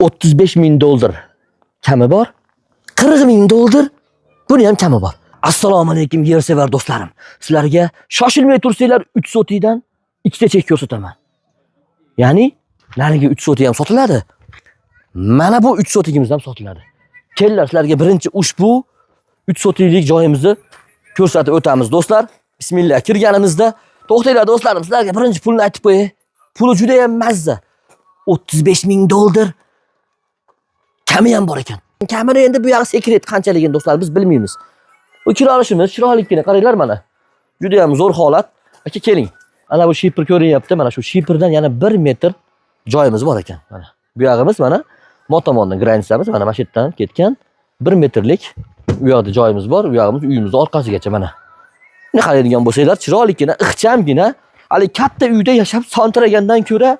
$35 ming kami bor. $40 ming buni ham kami bor. Assalomu alaykum yer sevar do'stlarim. Sizlarga shoshilmay tursanglar 3 sotidan ikkita chek ko'rsataman. Ya'ni narigi 3 soti ham sotiladi. Mana bu 3 sotigimiz ham sotiladi. Kelinglar sizlarga birinchi ushbu 3 sotilik joyimizni ko'rsatib o'tamiz do'stlar. Bismillah, kirganimizda to'xtanglar do'stlarim, sizlarga birinchi pulni aytib qo'yay. Puli juda ham mazza. $35 ming. Kami ham bor ekan. Kamini endi bu yoq sekret qanchaligini do'stlar biz bilmaymiz. Bu kirolishimiz chiroylikgina qaranglar mana. Juda ham zo'r holat. Aka keling. Ana bu shipr ko'rinyapti. Mana shu shiprdan yana 1 metr joyimiz bor ekan. Mana bu yog'imiz mana motomondan granitsamiz mana mana shu yerdan ketgan 1 metrlik u yoqda joyimiz bor. U yog'imiz uyimizning orqasigacha mana. Ne qaraydigan bo'lsanglar, chiroylikgina, ixchamgina, hali katta uyda yashab sontiragandan ko'ra,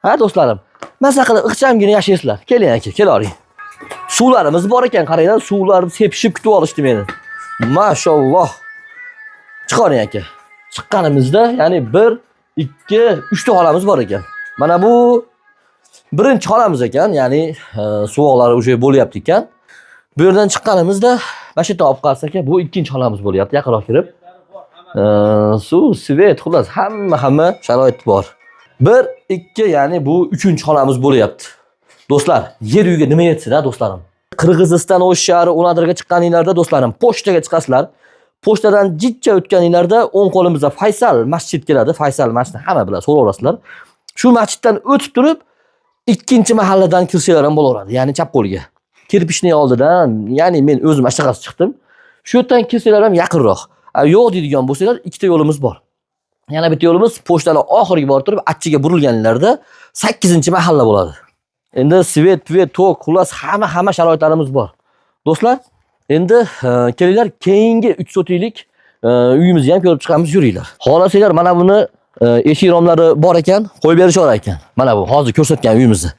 ha do'stlarim, maza qilib ixchamgina yashaysizlar. Keling aka, keling. Suvlarimiz bor ekan, qaranglar, suvlarni sepishib kutib olishdi meni. Mashalloh. Chiqaring aka. Chiqqanimizda, ya'ni 1, 2, 3 ta xonamiz bor ekan. Mana bu birinchi xonamiz ekan, ya'ni suvoqlar o'sha bo'lyapti ekan. Bu yerdan chiqqanimizda, mana shu yerdan olib qarasak, bu ikkinchi xonamiz bo'lyapti, yaqinroq kirib. Suv, svet, xullas hamma sharoit bor. 1, 2, ya'ni bu 3-xonamiz bo'lyapti. Do'stlar, yer uyga nima yetsin ha do'stlarim? Qirg'iziston o'sh shahri O'nadirga chiqqaninglarda do'stlarim, pochtaga chiqasizlar. Pochtadan jidcha o'tganinglarda o'ng qo'limizda Faysal masjid keladi. Faysal masjidni hamma bilan so'raverasizlar. Shu masjiddan o'tib turib, ikkinchi mahalladan kirsanglar ham bo'laveradi, ya'ni chap qo'liga. Kirpishning oldidan, ya'ni men o'zim ashtaqasi chiqdim. Shu yerdan kirsanglar ham yaqinroq. Yo'q deydigan bo'lsanglar, ikkita yo'limiz bor. Yana bitta yo'limiz pochtaning oxiriga borib turib, achchiga burilganinglarda 8-mahalla bo'ladi. Endi svet, tok, xullas hamma sharoitlarimiz bor. Do'stlar, endi kelinglar keyingi 3 sotilik uyimizni ham ko'rib chiqamiz, yuringlar. Xohlasanglar mana buni eshik romlari bor ekan, qo'yib berishar ekan. Mana bu hozir ko'rsatgan uyimizni.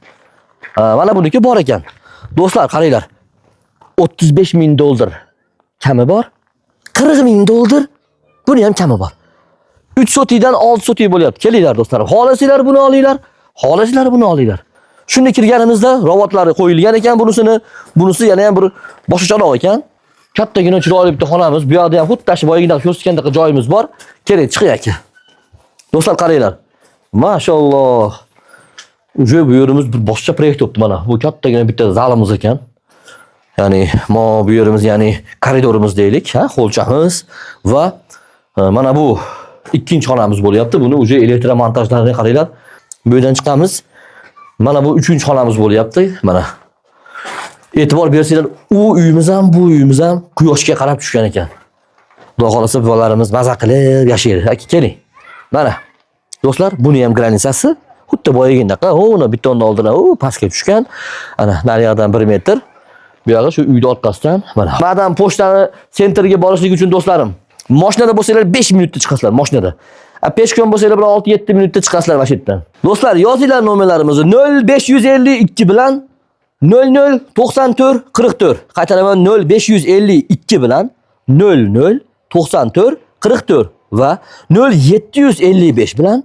Mana buniki bor ekan. Do'stlar, qaranglar. $35 ming kami bor. $40 ming buni ham kami bor. 3 sotidan 6 sotik bo'lyapti. Kelinglar do'stlarim. Xohlasanglar buni olinglar, xohlasanglar buni olinglar. Shunda kirganimizda robotlari qo'yilgan ekan bunisi yana ham bir boshqacharoq ekan. Kattagina chiroyli bitta xonamiz. Bu yoqda ham xuddi shu boyagidek ko'rsatgandek joyimiz bor. Keling, chiqing aka. Do'stlar, qaranglar. Mashalloh. Uje bu yerimiz bir boshqa proyekt bo'libdi mana. Bu kattagina bitta zalimiz ekan. Ya'ni bu yerimiz, ya'ni koridorimiz deylik, ha, xo'lchamiz va mana bu ikkinchi xonamiz bo'lyapti. Buni uje elektromontajlarini qaranglar. Bu yerdan chiqamiz. Mana bu 3-xonamiz bo'lyapti. Mana. E'tibor bersanglar, u uyimiz ham, bu uyimiz ham quyoshga qarab tushgan ekan. Xudo xolasa bolalarimiz maza qilib yashaydi. Aka keling. Mana. Do'stlar, buni ham granitsasi xuddi boyagindaqa, uni betondan oldidan pastga tushgan. Ana, nariyoqdan 1 metr. Bu yoqda shu uyning orqasidan mana. Madam pochtani sentrga borishlik uchun do'stlarim, mashinada bo'lsanglar 5 minutda chiqasizlar mashinada. Peshkom bo'lsanglar bir 6-7 minutda chiqasizlar mana shu yerdan. Do'stlar, yozinglar nomerlarimizni 0552 bilan 0094 44. Qaytaraman, 0552 bilan 0094 44 va 0755 bilan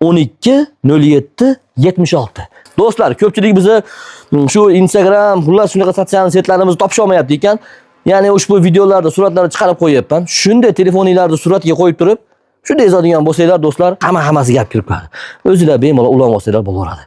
12 07 76. Do'stlar, ko'pchilik bizni shu Instagram, xullas shunaqa sotsial setlarimizni topisha olmayapti ekan. Ya'ni ushbu videolarda suratlarni chiqarib qo'yapman. Shunday telefoninglarni suratga qo'yib turib, shunday yozadigan bo'lsanglar do'stlar, hammasi gap kirib qoladi. O'zingizlar bemalol ulanib olsanglar bo'laveradi.